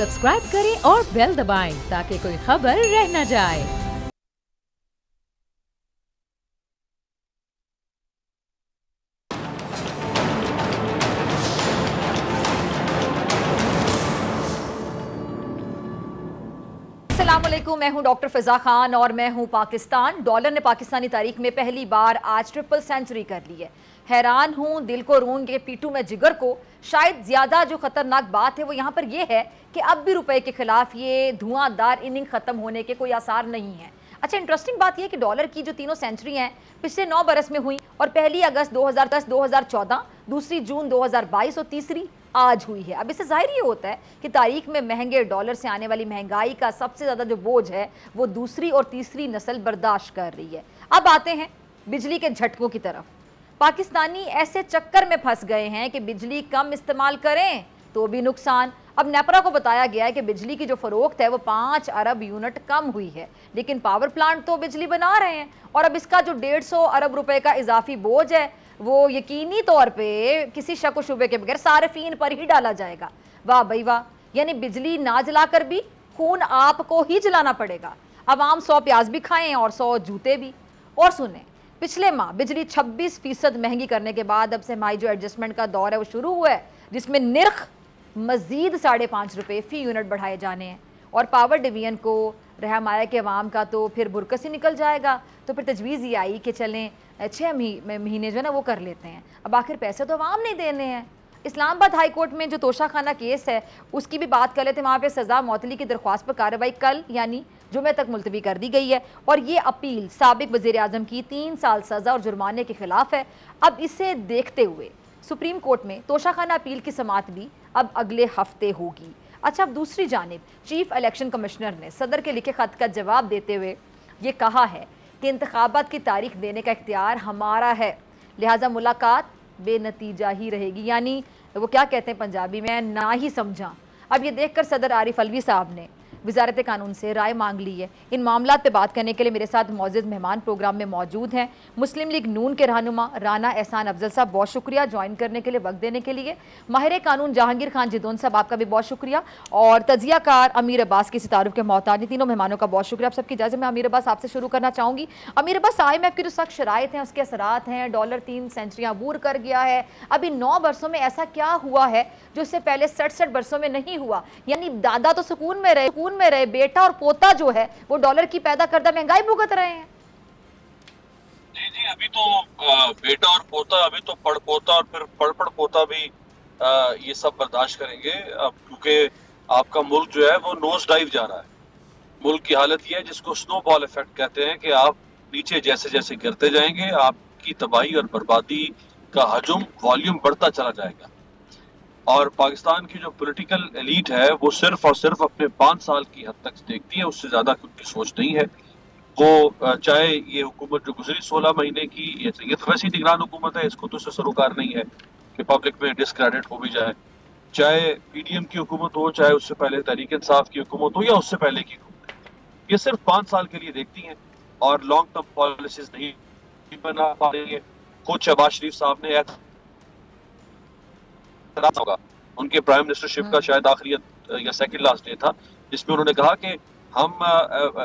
Subscribe करें और bell दबाएं ताकि कोई खबर रह न जाए। अस्सलामुअलैकुम, मैं हूं डॉक्टर फिजा खान और मैं हूं पाकिस्तान। डॉलर ने पाकिस्तानी तारीख में पहली बार आज ट्रिपल सेंचुरी कर ली है। हैरान हूं, दिल को रूंग के पीटू में जिगर को। शायद ज्यादा जो खतरनाक बात है वो यहाँ पर यह है कि अब भी रुपए के खिलाफ ये धुआंधार इनिंग खत्म होने के कोई आसार नहीं है। अच्छा, इंटरेस्टिंग बात यह है कि डॉलर की जो तीनों सेंचुरी हैं पिछले 9 बरस में हुई, और पहली अगस्त 2010, 2014, दूसरी जून 2022 और तीसरी आज हुई है। अब इससे जाहिर ये होता है कि तारीख में महंगे डॉलर से आने वाली महंगाई का सबसे ज़्यादा जो बोझ है वो दूसरी और तीसरी नस्ल बर्दाश्त कर रही है। अब आते हैं बिजली के झटकों की तरफ। पाकिस्तानी ऐसे चक्कर में फंस गए हैं कि बिजली कम इस्तेमाल करें तो भी नुकसान। अब नेपरा को बताया गया है कि बिजली की जो फरोख्त है वो 5 अरब यूनिट कम हुई है, लेकिन पावर प्लांट तो बिजली बना रहे हैं, और अब इसका जो 150 अरब रुपए का इजाफी बोझ है वो यकीनी तौर पे किसी शक व शुबे के बगैर सारिफीन पर ही डाला जाएगा। वाह भाई वाह, यानी बिजली ना जलाकर भी खून आपको ही जलाना पड़ेगा। अब आम 100 प्याज भी खाएं और 100 जूते भी। और सुने, पिछले माह बिजली 26% महंगी करने के बाद अब से हमारी जो एडजस्टमेंट का दौर है वो शुरू हुआ है, जिसमें निर्ख मजीद 5.5 रुपये फी यूनिट बढ़ाए जाने हैं। और पावर डिवीजन को रहम आया कि अवाम का तो फिर बुरकस ही निकल जाएगा। तो फिर तजवीज़ ये आई कि चलें 6 महीने जो है ना वो कर लेते हैं। अब आखिर पैसे तो अवाम नहीं देने हैं। इस्लामाबाद हाई कोर्ट में जो तोशाखाना केस है उसकी भी बात कर लेते हैं। वहाँ पे सज़ा मौतली की दरख्वास्त पर कार्रवाई कल यानी जुमे तक मुलतवी कर दी गई है, और ये अपील साबिक वज़ीर आज़म की 3 साल सज़ा और जुर्माने के खिलाफ है। अब इसे देखते हुए सुप्रीम कोर्ट में तोशाखाना अपील की समाअत भी अब अगले हफ्ते होगी। अच्छा, अब दूसरी जानिब चीफ इलेक्शन कमिश्नर ने सदर के लिखे खत का जवाब देते हुए ये कहा है कि इंतखाबात की तारीख देने का इख्तियार हमारा है, लिहाजा मुलाकात बेनतीजा ही रहेगी। यानी वो क्या कहते हैं पंजाबी में, ना ही समझा। अब ये देखकर सदर आरिफ अलवी साहब ने वजारत कानून से राय मांग ली है। इन मामला पे बात करने के लिए मेरे साथ मौजूद मेहमान प्रोग्राम में मौजूद हैं मुस्लिम लीग नून के रहनुमा राना एहसान अफजल साहब, बहुत शुक्रिया ज्वाइन करने के लिए, वक्त देने के लिए। माहिर कानून जहांगीर खान जिदोन साहब, आपका भी बहुत शुक्रिया। और तजियाकार अमीर अब्बास की सितारुफ के मोहताज, तीनों मेहमानों का बहुत शुक्रिया। आप सबकी इजाज़त में अमीर अब्बास आपसे शुरू करना चाहूँगी। अमीर अब्बास, IMF की जो सख्त शराइत हैं उसके असरात हैं, डॉलर 3 सेंचुरियाँ अबूर कर गया है। अभी 9 बरसों में ऐसा क्या हुआ है जो इससे पहले 67 बरसों में नहीं हुआ? यानी दादा तो सुकून में रहे, बेटा और पोता जो है वो डॉलर की पैदा करदा महंगाई भुगत रहे हैं। जी, अभी तो बेटा और पोता, अभी तो पड़पोता और फिर पड़ पोता भी ये सब बर्दाश्त करेंगे। अब क्योंकि आपका मुल्क जो है वो नोज डाइव जा रहा है। मुल्क की हालत ये है जिसको स्नोबॉल इफेक्ट कहते हैं कि आप नीचे जैसे जैसे गिरते जाएंगे आपकी तबाही और बर्बादी का हजम वॉल्यूम बढ़ता चला जाएगा। और पाकिस्तान की जो पॉलिटिकल एलीट है वो सिर्फ और सिर्फ अपने 5 साल की हद तक देखती है, उससे ज्यादा उनकी सोच नहीं है। वो चाहे ये हुकूमत जो गुजरी 16 महीने की, ये तो वैसी निगरान हुकूमत है, इसको तो उससे सरोकार नहीं है कि पब्लिक में डिस्क्रेडिट हो भी जाए। चाहे PDM की हुकूमत हो, चाहे उससे पहले तहरीक इंसाफ की हुकूमत हो या उससे पहले की हुकूमत, ये सिर्फ 5 साल के लिए देखती हैं और लॉन्ग टर्म पॉलिसीज नहीं बना पा रही है। खुद शहबाज शरीफ साहब ने होगा उनके प्राइम मिनिस्टरशिप का शायद आखिरी या सेकंड लास्ट डे था, जिसमें उन्होंने कहा कि हम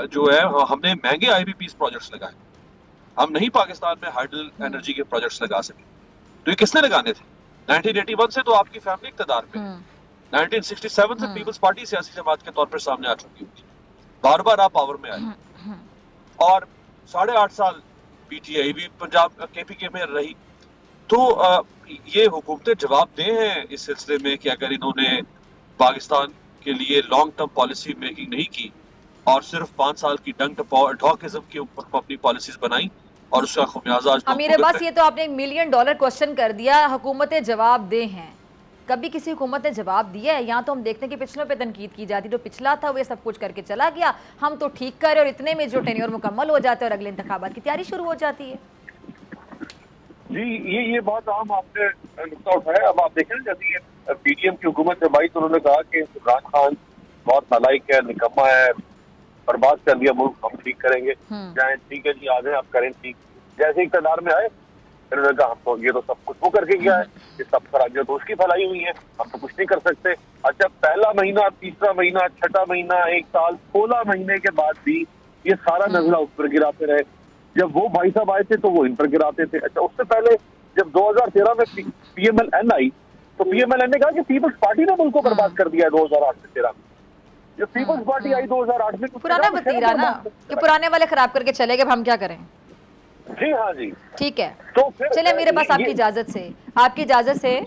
जो है हमने महंगे IPPs प्रोजेक्ट्स लगाए, हम नहीं पाकिस्तान में हाइडल एनर्जी के प्रोजेक्ट्स लगा सके। तो ये किसने लगाने थे? 1981 से तो आपकी फैमिली इक़्तिदार पे, 1967 से पीपल्स पार्टी सियासी जमात के तौर पर सामने आ चुकी होगी, बार बार आप पावर में आए, और 8.5 साल PTI भी पंजाब KPK में रही। तो ये हुकूमतें जवाबदेह हैं इस सिलसिले में कि अगर इन्होंने पाकिस्तान के लिए लॉन्ग टर्म पॉलिसी मेकिंग नहीं की और सिर्फ 5 साल की डंक टॉकिज्म के ऊपर अपनी पॉलिसीज बनाई, और उसका खुमियाजा आज अमीर अब्बास, ये तो आपने $1 मिलियन क्वेश्चन कर दिया। हुकूमतें जवाबदेह हैं, कभी किसी हुकूमत ने जवाब दिया है? यहाँ तो हम देखते हैं कि पिछलों पे तनकीद की जाती, जो पिछला था वो सब कुछ करके चला गया, हम तो ठीक कर रहे, और इतने में जो टेन्योर मुकम्मल हो जाते हैं और अगले इंतखाबात की तैयारी शुरू हो जाती है। जी, ये बहुत आम आपने नुकता उठाया। अब आप देखें, जैसे ये PDM की हुकूमत जब आई तो उन्होंने कहा कि इमरान खान बहुत नालायक है, निकम्मा है, बर्बाद कर दिया मुल्क, हम ठीक करेंगे, जाए ठीक है जी, आ जाए आप करें ठीक। जैसे इक़्तिदार में आए इन्होंने कहा हम तो ये तो सब कुछ वो करके गया है, ये सब खराबियां तो उसकी फैलाई हुई है, हम तो कुछ नहीं कर सकते। अच्छा, पहला महीना, तीसरा महीना, छठा महीना, 1 साल, 16 महीने के बाद भी ये सारा नजला उस पर गिराते रहे। जब वो भाई साहब आए थे तो वो इन पर गिराते थे। अच्छा, उससे पहले जब 2013 में PMLN आई तो PMLN ने कहा कि पीपल्स पार्टी ने मुल्क को बर्बाद कर दिया है 2008 से 13 में। जब पीपल्स पार्टी आई 2008 में, पुराना वतीरा ना कि पुराने वाले खराब करके चले गए, अब हम क्या करें। जी हाँ जी, ठीक है, तो फिर चलिए मेरे पास आपकी इजाजत से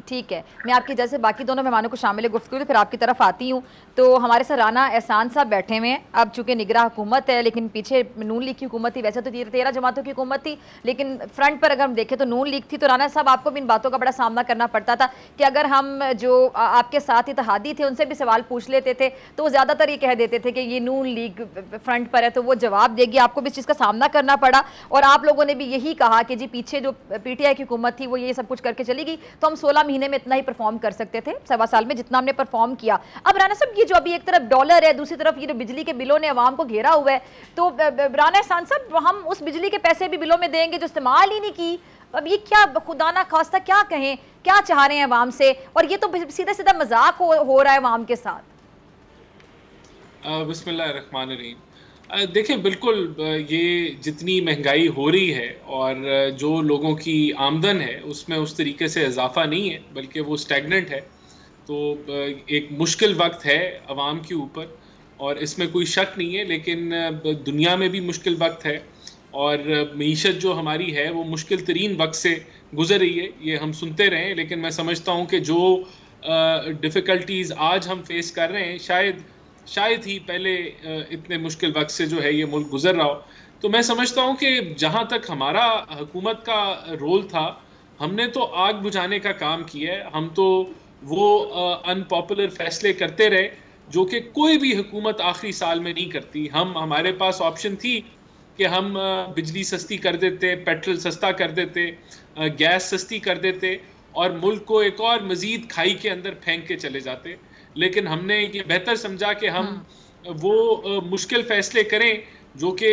ठीक है, मैं आपकी इजाज़त से बाकी दोनों मेहमानों को शामिल गुफ्तगू तो फिर आपकी तरफ आती हूँ। तो हमारे साथ राना एहसान साहब बैठे हुए हैं। अब चूंकि निगरां हुकूमत है, लेकिन पीछे नून लीग की हुकूमत थी, वैसे तो 13 जमातों की हुकूमत थी, लेकिन फ्रंट पर अगर हम देखें तो नून लीग थी। तो राना साहब, आपको भी इन बातों का बड़ा सामना करना पड़ता था कि अगर हम जो आपके साथ इत्तेहादी थे उनसे भी सवाल पूछ लेते थे तो वो ज़्यादातर ये कह देते थे कि ये नून लीग फ्रंट पर है तो वो जवाब देगी। आपको भी इस चीज़ का सामना करना पड़ा और आप लोगों ने भी यही कहा कि जी पीछे जो PTI की हुकूमत थी वो ये सब कुछ करके चली गई, तो हम 16 महीने में इतना ही परफॉर्म कर सकते थे, 1.25 साल में जितना हमने परफॉर्म किया। अब राना साहब, ये जो अभी एक तरफ डॉलर है, दूसरी तरफ ये जो बिजली के बिलों ने अवाम को घेरा हुआ है, तो राना एहसान साहब, हम उस बिजली के पैसे भी बिलों में देंगे जो इस्तेमाल ही नहीं की। अब ये क्या खुदा ना खास्ता क्या कहें, क्या चाह रहे हैं अवाम से, और ये तो सीधा सीधा मजाक हो रहा है अवाम के साथ। बिस्मिल्लाहिर्रहमानिर्रहीम। देखें, बिल्कुल ये जितनी महंगाई हो रही है और जो लोगों की आमदन है उसमें उस तरीके से इजाफा नहीं है, बल्कि वो स्टैगनेंट है। तो एक मुश्किल वक्त है अवाम के ऊपर और इसमें कोई शक नहीं है, लेकिन दुनिया में भी मुश्किल वक्त है और मईशत जो हमारी है वो मुश्किल तरीन वक्त से गुजर रही है। ये हम सुनते रहे, लेकिन मैं समझता हूँ कि जो डिफ़िकल्टीज़ आज हम फेस कर रहे हैं शायद ही पहले इतने मुश्किल वक्त से जो है ये मुल्क गुजर रहा हो। तो मैं समझता हूँ कि जहाँ तक हमारा हुकूमत का रोल था, हमने तो आग बुझाने का काम किया है। हम तो वो अनपॉपुलर फैसले करते रहे जो कि कोई भी हुकूमत आखिरी साल में नहीं करती। हमारे पास ऑप्शन थी कि हम बिजली सस्ती कर देते, पेट्रोल सस्ता कर देते, गैस सस्ती कर देते और मुल्क को एक और मज़ीद खाई के अंदर फेंक के चले जाते। लेकिन हमने ये बेहतर समझा कि हम वो मुश्किल फैसले करें जो कि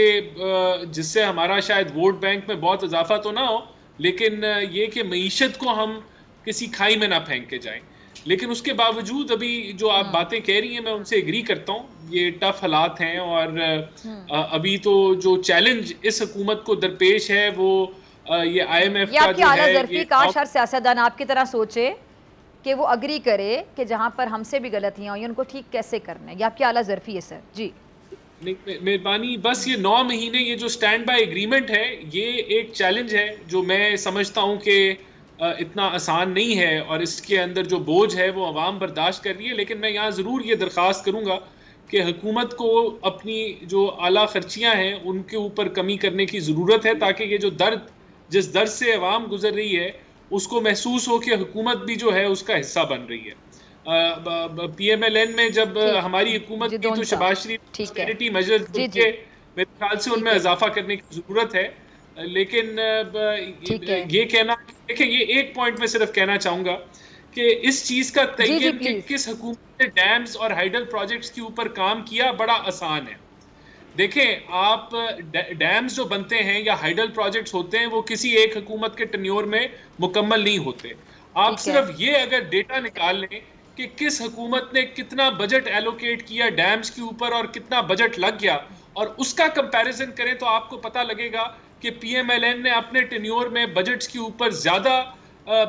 जिससे हमारा शायद वोट बैंक में बहुत इजाफा तो ना हो, लेकिन ये कि मईशत को हम किसी खाई में ना फेंक के जाएं। लेकिन उसके बावजूद अभी जो आप बातें कह रही हैं मैं उनसे एग्री करता हूँ। ये टफ हालात हैं और अभी तो जो चैलेंज इस हुकूमत को दरपेश है वो ये IMF का जो है, काश हर सियासतदान आपकी तरह सोचे कि वो अग्री करे कि जहाँ पर हमसे भी गलतियाँ हुई उनको ठीक कैसे करना है। ये आपकी आला ज़र्फ़ी है सर जी। मेहरबानी। बस ये 9 महीने ये जो स्टैंड बाय एग्रीमेंट है ये एक चैलेंज है जो मैं समझता हूँ कि इतना आसान नहीं है और इसके अंदर जो बोझ है वो अवाम बर्दाश्त कर रही है। लेकिन मैं यहाँ ज़रूर ये दरख्वास्त करूँगा कि हुकूमत को अपनी जो आला खर्चियाँ हैं उनके ऊपर कमी करने की ज़रूरत है, ताकि ये जो जिस दर्द से अवाम गुजर रही है उसको महसूस हो कि हुकूमत भी जो है उसका हिस्सा बन रही है। PMLN में जब हमारी हुकूमत की तो शहबाज शरीफ सिक्योरिटी मेजर मेरे ख्याल से उनमें इजाफा करने की ज़रूरत है। लेकिन ये कहना, देखिए ये एक पॉइंट में सिर्फ कहना चाहूँगा कि इस चीज़ का तयन कि किस हुकूमत ने डैम्स और हाइडल प्रोजेक्ट्स के ऊपर काम किया बड़ा आसान है। देखें, आप डैम्स जो बनते हैं या हाइडल प्रोजेक्ट्स होते हैं वो किसी एक हुकूमत के टेन्योर में मुकम्मल नहीं होते। आप सिर्फ ये अगर डेटा निकाल लें कि किस हुकूमत ने कितना बजट एलोकेट किया डैम्स के ऊपर और कितना बजट लग गया और उसका कंपैरिजन करें तो आपको पता लगेगा कि PMLN ने अपने टेन्योर में बजट्स के ऊपर ज़्यादा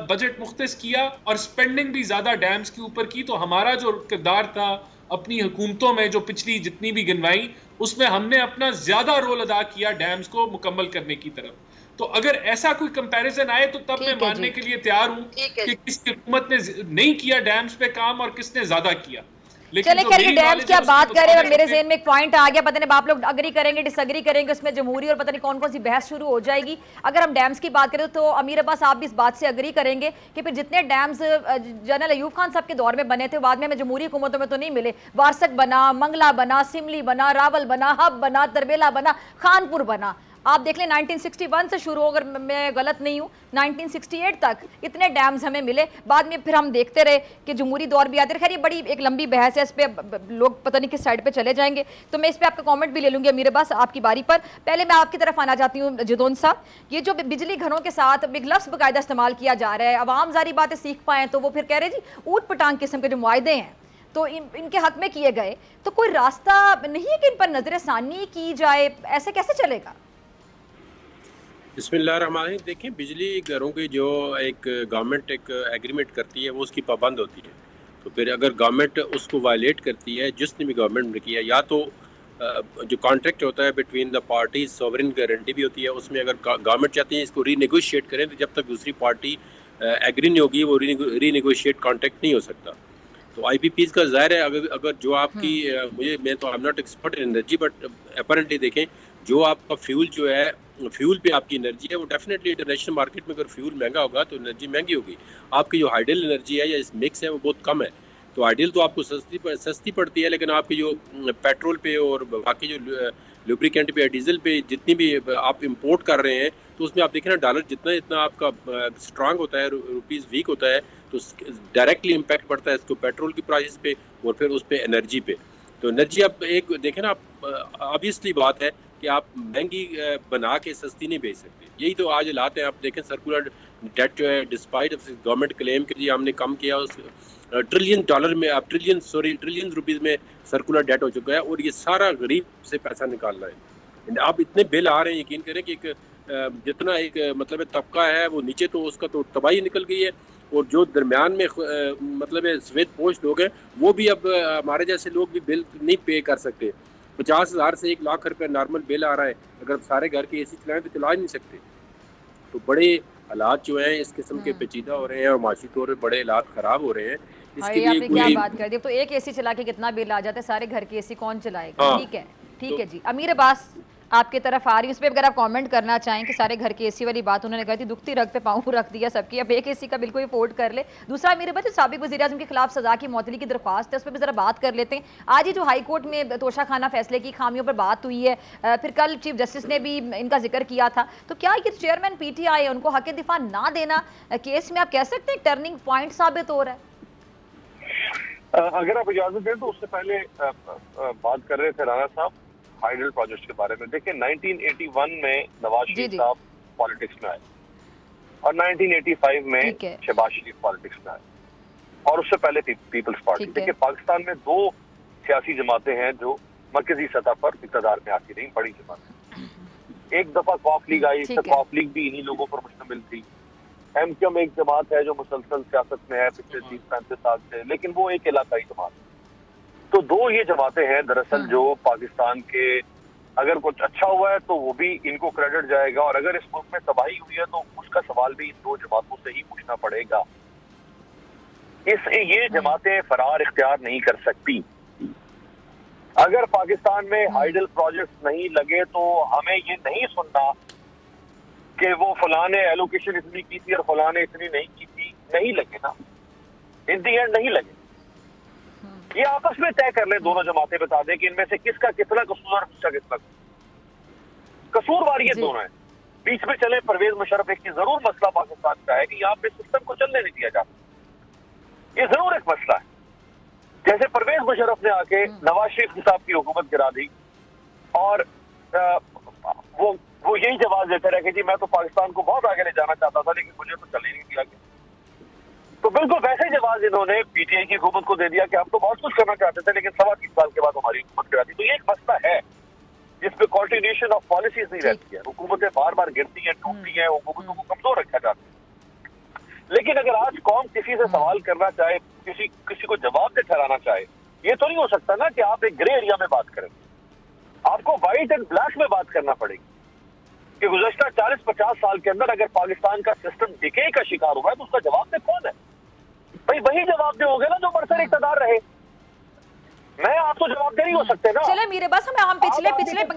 बजट मुख्तस किया और स्पेंडिंग भी ज़्यादा डैम्स के ऊपर की। तो हमारा जो किरदार था अपनी हुकूमतों में जो पिछली जितनी भी गिनवाई उसमें हमने अपना ज़्यादा रोल अदा किया डैम्स को मुकम्मल करने की तरफ। तो अगर ऐसा कोई कंपैरिजन आए तो तब मैं मानने के लिए तैयार हूँ कि किस हुकूमत ने नहीं किया डैम्स पे काम और किसने ज़्यादा किया। चले खैर, डैम्स की बात करें और मेरे ज़हन में एक पॉइंट आ गया, पता नहीं आप लोग अग्री करेंगे डिसएग्री करेंगे, उसमें जमहूरी और पता नहीं कौन कौन सी बहस शुरू हो जाएगी। अगर हम डैम्स की बात करें तो अमीर अब्बास आप भी इस बात से अग्री करेंगे कि फिर जितने डैम्स जनरल अयूब खान साहब के दौर में बने थे बाद में हमें जमहूरी हुकूमतों में तो नहीं मिले। वारसक बना, मंगला बना, सिमली बना, रावल बना, हब बना, तरबेला बना, खानपुर बना। आप देख लें 1961 से शुरू, अगर मैं गलत नहीं हूँ 1968 तक इतने डैम्स हमें मिले। बाद में फिर हम देखते रहे कि जमहूरी दौर भी आते रहे। खैर ये बड़ी एक लंबी बहस है, इस पर लोग पता नहीं किस साइड पे चले जाएंगे, तो मैं इस पर आपका कमेंट भी ले लूँगी अमीर अब्बास आपकी बारी पर। पहले मैं आपकी तरफ आना चाहती हूँ जिदोन साहब, ये जो बिजली घरों के साथ एक लफ्ज़ बाकायदा इस्तेमाल किया जा रहा है, अवाम जारी बातें सीख पाएँ तो वो फिर कह रहे जी ऊट पटांग किस्म के जो मुआहदे हैं तो इनके हक में किए गए, तो कोई रास्ता नहीं है कि इन पर नजरसानी की जाए, ऐसे कैसे चलेगा? बिस्मिल्लाहिर्रहमानिर्रहीम। देखिए, बिजली घरों की जो एक गवर्नमेंट एक एग्रीमेंट करती है वो उसकी पाबंद होती है। तो फिर अगर गवर्नमेंट उसको वायलेट करती है, जिसने भी गवर्नमेंट ने किया, या तो जो कॉन्ट्रैक्ट होता है between the party, sovereign guarantee भी होती है, उसमें अगर गवर्नमेंट चाहती है इसको रीनेगोशिएट करें तो जब तक दूसरी पार्टी एग्री नहीं होगी वो रीनेगोशिएट कॉन्ट्रैक्ट नहीं हो सकता। तो IPPs का ज़ाहिर है, अगर जो आपकी मैं तो I am not expert in energy, but apparently देखें जो आपका फ्यूल जो है, फ्यूल पे आपकी एनर्जी है वो डेफिनेटली इंटरनेशनल मार्केट में अगर फ्यूल महंगा होगा तो एनर्जी महंगी होगी। आपकी जो हाइडल एनर्जी है या इस मिक्स है वो बहुत कम है, तो आइडियल तो आपको सस्ती पड़ती है, लेकिन आपकी जो पेट्रोल पे और बाकी जो लुब्रिकेंट पे या डीजल पे जितनी भी आप इंपोर्ट कर रहे हैं, तो उसमें आप देखें ना, डॉलर जितना आपका स्ट्रांग होता है, रुपीज़ वीक होता है, तो डायरेक्टली इम्पैक्ट पड़ता है इसको पेट्रोल की प्राइस पे और फिर उस पर एनर्जी पे। तो एनर्जी आप एक देखें ना, ऑब्वियसली बात है कि आप महंगी बना के सस्ती नहीं बेच सकते। यही तो आज हालात हैं। आप देखें सर्कुलर डेट जो है, डिस्पाइट गवर्नमेंट क्लेम के लिए हमने कम किया, उस $1 में आप ट्रिलियन रुपीज़ में सर्कुलर डेट हो चुका है, और ये सारा गरीब से पैसा निकाल रहा है। आप इतने बिल आ रहे हैं, यकीन करें कि जितना एक मतलब तबका है वो नीचे तो उसका तो तबाही निकल गई है, और जो दरमियान में मतलब सफेद पोस्ट लोग हैं वो भी अब हमारे जैसे लोग भी बिल नहीं पे कर सकते। 50,000 से 1 लाख रुपए नॉर्मल बिल आ रहा है, अगर सारे घर के AC चलाएं तो चला ही नहीं सकते। तो बड़े हालात जो हैं इस किस्म के पेचीदा हो रहे हैं और माशी तौर पर बड़े हालात ख़राब हो रहे हैं। इसके लिए आपने क्या बात कर दी, तो एक AC चला के कितना बिल आ जाता है, सारे घर के AC कौन चलाएगा? हाँ, ठीक है जी। अमीर अब्बास आपके तरफ आ रही है, उस पर अगर आप कमेंट करना चाहें कि सारे घर की AC वाली बात उन्होंने कही थी, दुखती रग पे पाँव रख दिया सबकी, अब एक AC का बिल कोई अफोर्ड कर ले। दूसरा मेरे बच्चे साबिक वज़ीर-ए-आज़म के खिलाफ सजा की मौतली की दरख्वास्त है, उस पर भी ज़रा बात कर लेते हैं। आज ही जो हाई कोर्ट में तोशा खाना फैसले की खामियों पर बात हुई है, फिर कल चीफ जस्टिस ने भी इनका जिक्र किया था, तो क्या ये चेयरमैन PTI है, उनको हक दिफा ना देना केस में आप कह सकते हैं टर्निंग पॉइंट साबित हो रहा है? अगर आप इजाजत दें तो उससे पहले बात कर रहे थे राणा साहब हाइडल प्रोजेक्ट के बारे में। देखिए 1981 में नवाज शरीफ साहब पॉलिटिक्स में आए और 1985 में शहबाज शरीफ पॉलिटिक्स में आए, और उससे पहले पीपल्स पार्टी। देखिए पाकिस्तान में 2 सियासी जमातें हैं जो मरकजी सतह पर इक़्तिदार में आती रही, बड़ी जमातें। एक दफा कॉफ लीग आई, कॉफ लीग भी इन्हीं लोगों पर मुश्तमिल थी। MQM एक जमात है जो मुसलसल सियासत में है पिछले 30-35 साल से, लेकिन वो एक इलाकाई जमात है। तो 2 ये जमातें हैं दरअसल जो पाकिस्तान के, अगर कुछ अच्छा हुआ है तो वो भी इनको क्रेडिट जाएगा, और अगर इस मुल्क में तबाही हुई है तो उसका सवाल भी इन 2 जमातों से ही पूछना पड़ेगा। इसलिए ये जमातें फरार इख्तियार नहीं कर सकती। अगर पाकिस्तान में हाइडल प्रोजेक्ट नहीं लगे तो हमें ये नहीं सुनना कि वो फलाने एलोकेशन इतनी की थी और फलाने इतनी नहीं की थी, नहीं लगे ना, इन दी एंड नहीं लगे। ये आपस में तय कर ले, दोनों जमातें बता दें कि इनमें से किसका कितना कसूर और किसका कितना कसूरवार ये दोनों है। बीच में चले परवेज मुशर्रफ, एक जरूर मसला पाकिस्तान का है कि यहाँ पे सिस्टम को चलने नहीं दिया जाता, ये जरूर एक मसला है। जैसे परवेज मुशर्रफ ने आके नवाज शरीफ साहब की हुकूमत गिरा दी, और वो यही जवाब देते रहे कि जी मैं तो पाकिस्तान को बहुत आगे ले जाना चाहता था लेकिन मुझे तो चलने नहीं दिया गया। तो बिल्कुल वैसे जवाब इन्होंने PTI की हुकूमत को दे दिया कि आप तो बहुत कुछ करना चाहते थे लेकिन 3.25 साल के बाद हमारी हुकूमत गिरा दी। तो ये एक मसला है जिसपे कॉन्टिन्यूशन ऑफ पॉलिसीज नहीं रहती है, हुकूमतें बार बार गिरती हैं, टूटती हैं, हुकूमतों को कमजोर रखा जाता है। लेकिन अगर आज कौम किसी से सवाल करना चाहे, किसी को जवाब दे ठहराना चाहे, ये तो नहीं हो सकता ना कि आप एक ग्रे एरिया में बात करें। आपको व्हाइट एंड ब्लैक में बात करना पड़ेगी कि गुज़श्ता 40-50 साल के अंदर अगर पाकिस्तान का सिस्टम डिके का शिकार हुआ है तो उसका जवाब दे कौन है? भाई वही जवाब दे होगे ना जो बरसर इक़्तिदार रहे। मैं आपको जवाब दे नहीं हो सकते ना। चले मीर अब्बास, हम पिछले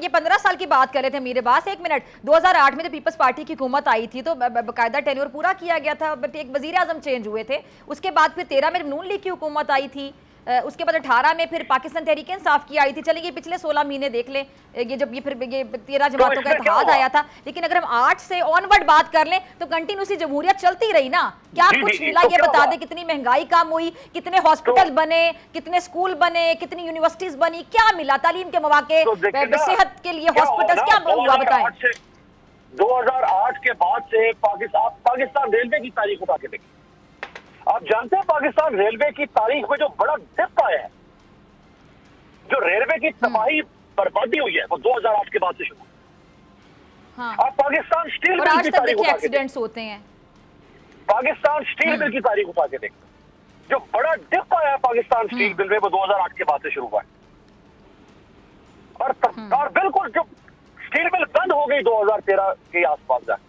ये 15 साल की बात कर रहे थे मीर अब्बास। 1 मिनट, 2008 में तो पीपल्स पार्टी की हुकूमत आई थी तो बाकायदा टेन्योर पूरा किया गया था, बट एक वजीर आजम चेंज हुए थे। उसके बाद फिर 13 में नून लीग की हुकूमत आई थी, उसके बाद 18 में फिर पाकिस्तान तहरीक इंसाफ की आई थी। चलिए ये पिछले 16 महीने देख लें, ये जब ये फिर ये 13 जमातों का इत्तेहाद आया था, लेकिन अगर हम 8 से ऑनवर्ड बात कर लें तो कंटिन्यूसली जमहूरियत चलती रही ना। क्या कुछ मिला ये बता दें, कितनी महंगाई कम हुई, कितने हॉस्पिटल बने, कितने स्कूल बने, कितनी यूनिवर्सिटीज बनी, क्या मिला, तालीम के मौके, सेहत के लिए हॉस्पिटल, क्या हुआ बताएं। 2008 के बाद से पाकिस्तान रेलवे की तारीख उठा के देखिए, आप जानते हैं पाकिस्तान रेलवे की तारीख में जो बड़ा डिप आया है, जो रेलवे की तबाही बर्बादी हुई है, वो 2008 के बाद से शुरू। हाँ। आप पाकिस्तान स्टील और मिल आज की तक तारीख देखिए उठा के एक्सीडेंट्स होते हैं। पाकिस्तान स्टील मिल की तारीख उठा के देखते, जो बड़ा डिप आया है पाकिस्तान स्टील मिल में, वो 2008 के बाद से शुरू हुआ है। और बिल्कुल जो स्टील मिल बंद हो गई 2013 के आसपास जाकर,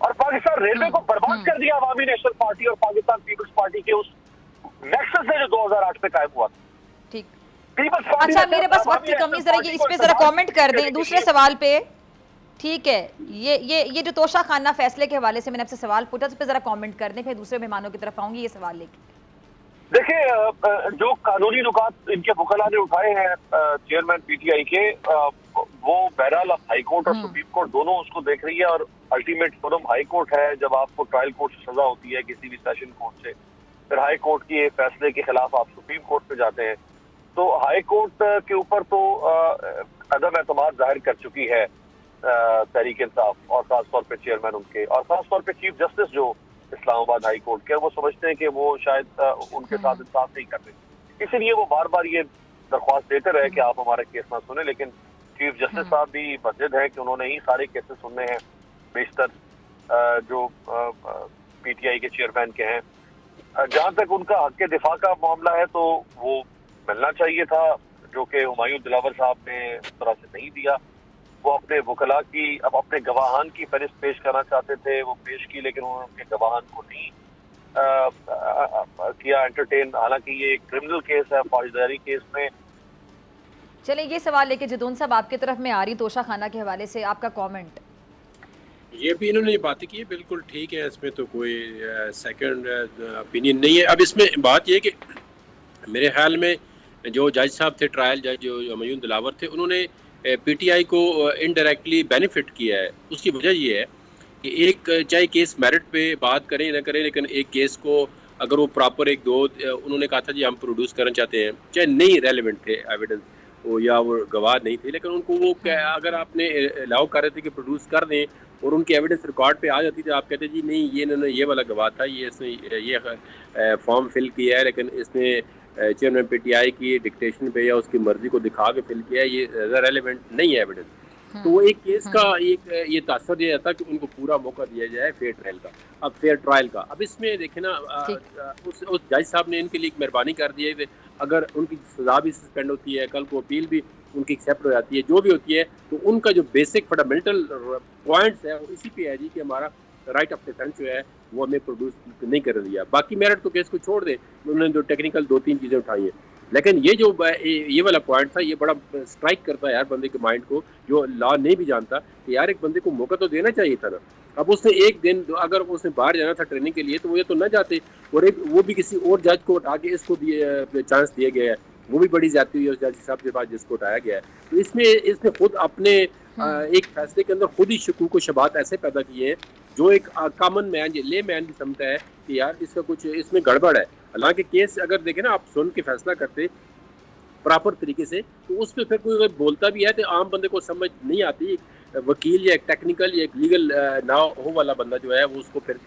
और पाकिस्तान रेलवे को बर्बाद कर दिया अवामी नेशनल पार्टी और पाकिस्तान पीपल्स पार्टी के उस नेक्सस से जो 2008 में कायम हुआ था। ठीक, पीपल्स पार्टी। अच्छा मेरे पास वक्त की कमी, जरा इस पे जरा कमेंट कर दें दूसरे सवाल पे। ठीक है, ये जो तोशा खाना फैसले के हवाले से मैंने आपसे सवाल पूछा, उस पर जरा कमेंट कर दें, फिर दूसरे मेहमानों की तरफ आऊंगी ये सवाल लेके। देखिए, जो कानूनी नुकात इनके वकला ने उठाए हैं चेयरमैन पीटीआई के, वो बहरहाल हाई कोर्ट और सुप्रीम कोर्ट दोनों उसको देख रही है, और अल्टीमेट फोरम हाई कोर्ट है। जब आपको ट्रायल कोर्ट से सजा होती है किसी भी सेशन कोर्ट से, फिर हाई कोर्ट के फैसले के खिलाफ आप सुप्रीम कोर्ट पे जाते हैं, तो हाई कोर्ट के ऊपर तो अदम एतमाद जाहिर कर चुकी है तहरीक इंसाफ, और खासतौर पे चेयरमैन उनके, और खासतौर पे चीफ जस्टिस जो इस्लामाबाद हाई कोर्ट के, वो समझते हैं कि वो शायद उनके साथ इंसाफ नहीं कर रहे, इसलिए वो बार बार ये दरख्वास्त देते रहे कि आप हमारे केस ना सुने। लेकिन चीफ जस्टिस साहब भी बजिद है कि उन्होंने ही सारे केसेस सुनने हैं, बेशतर जो पीटीआई के चेयरमैन के हैं। जहां तक उनका हक के दिफा का मामला है, तो वो मिलना चाहिए था, जो कि हुमायूं दिलावर साहब ने उस तरह से नहीं दिया। वो अपने वकला की, अब अपने गवाहान की फहरिस्त पेश करना चाहते थे, वो पेश की, लेकिन उन्होंने उनके गवाहान को नहीं किया एंटरटेन। हालांकि ये एक क्रिमिनल केस है, फौजदारी केस में। चलिए ये सवाल लेके जदून साहब आपकी तरफ में आ रही तोशा खाना के हवाले से, आपका कमेंट। ये भी इन्होंने बातें की है, बिल्कुल ठीक है, इसमें तो कोई सेकंड ओपिनियन नहीं है। अब इसमें बात ये कि मेरे ख्याल में जो जज साहब थे, ट्रायल जज जो हुमायूं दिलावर थे, उन्होंने पीटीआई को इनडायरेक्टली बेनिफिट किया है। उसकी वजह ये है कि एक चाहे केस मेरिट पे बात करें ना करें, लेकिन एक केस को अगर वो प्रॉपर एक दो उन्होंने कहा था जी हम प्रोड्यूस करना चाहते हैं, चाहे नहीं रेलिवेंट थे एविडेंस वो, या वो गवाह नहीं थे, लेकिन उनको वो अगर आपने अलाउ कर रहे थे कि प्रोड्यूस कर दें और उनकी एविडेंस रिकॉर्ड पे आ जाती थी, आप कहते जी नहीं ये इन्होंने ये वाला गवाह था, ये इसने ये फॉर्म फिल किया है, लेकिन इसने चेयरमैन पीटीआई की डिक्टेशन पे या उसकी मर्जी को दिखा के फिल किया है, ये रेलिवेंट नहीं है एविडेंस। तो वो एक केस का एक ये तासर दिया जाता कि उनको पूरा मौका दिया जाए फेयर ट्रायल का। अब फेयर ट्रायल का, अब इसमें देखे ना उस जज साहब ने इनके लिए एक मेहरबानी कर दी है, अगर उनकी सजा भी सस्पेंड होती है, कल को अपील भी उनकी एक्सेप्ट हो जाती है, जो भी होती है, तो उनका जो बेसिक फंडामेंटल पॉइंट्स है वो इसी पे है जी कि हमारा राइट ऑफ डिफेंस जो है वो हमें प्रोड्यूस नहीं कर दिया। बाकी मेरिट तो केस को छोड़ दे, उन्होंने जो टेक्निकल 2-3 चीज़ें उठाई हैं, लेकिन ये जो ये वाला पॉइंट था, ये बड़ा स्ट्राइक करता है यार बंदे के माइंड को, जो लॉ नहीं भी जानता कि यार एक बंदे को मौका तो देना चाहिए था ना। अब उसने एक दिन अगर उसने बाहर जाना था ट्रेनिंग के लिए, तो वो ये तो न जाते, और एक वो भी किसी और जज को उठा के इसको चांस दिया गया है, वो भी बड़ी जाती हुई है उस जज साहब के पास जिसको उठाया गया है। तो इसने खुद अपने एक फैसले के अंदर खुद ही शकूक व शबात ऐसे पैदा किए हैं जो एक कॉमन मैन, ले मैन भी समझता है कि यार इसका कुछ इसमें गड़बड़ है। हालांकि केस अगर देखें ना, आप सुन के फैसला करते प्रॉपर तरीके से, तो उस पर फिर कोई बोलता भी है तो आम बंदे को समझ नहीं आती। वकील या एक टेक्निकल या एक लीगल ना हो वाला बंदा जो है वो उसको फिर